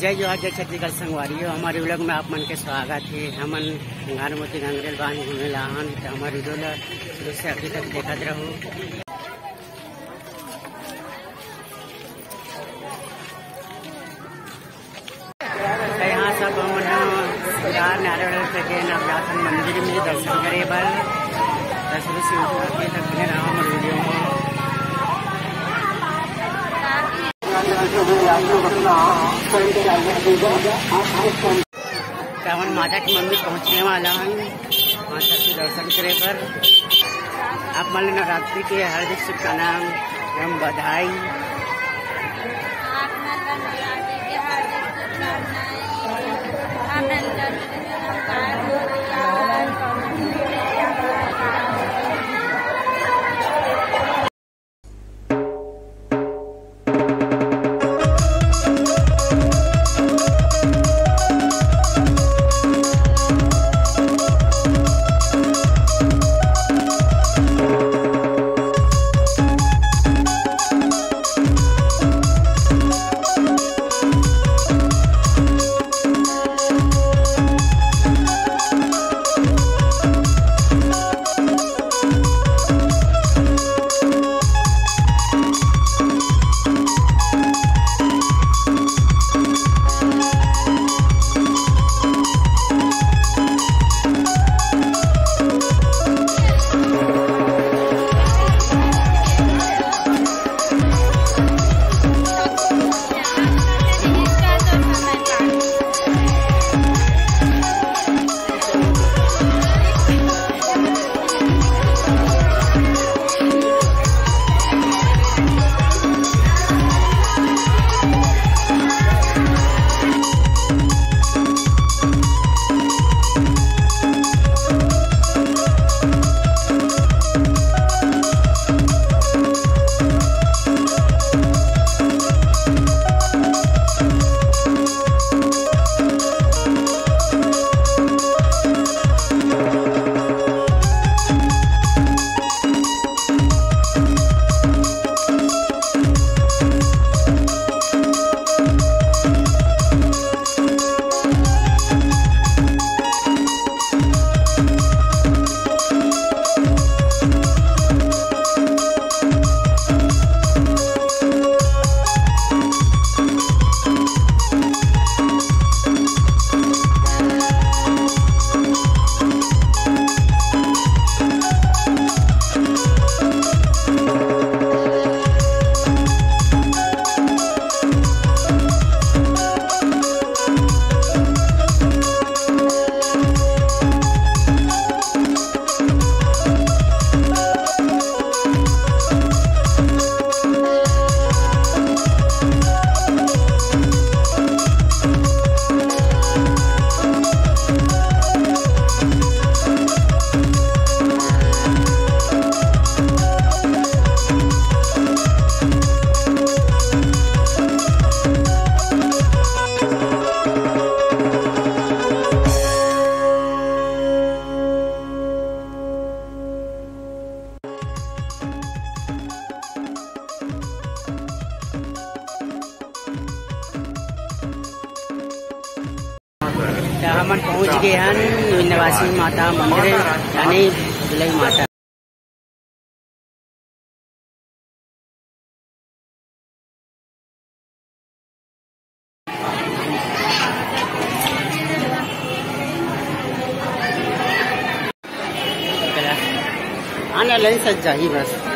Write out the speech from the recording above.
जय जोहार जय छत्तीसगढ़ संगवारी हो। हमारे व्लॉग में आप मन के स्वागत है। हमन घर मोती गंगरेल बांध घूमे लाहन तो हमारे वीडियो ला शुरू से अभी तक देखते रहो। यहाँ सब हमन नारायण के नवनाथ मंदिर में दर्शन करे बर शुरू से अभी तक बने रहा हमारे वीडियो में। हमन माता के मंदिर पहुँचने वाला है, माता के दर्शन करे पर आप मन नवरात्रि के हार्दिक शुभकामनाएं एवं बधाई। हमन पहुँच गए हैं विंध्यवासिनी माता मंदिर यानी दुलई माता। आने लाइन सज जाही बस।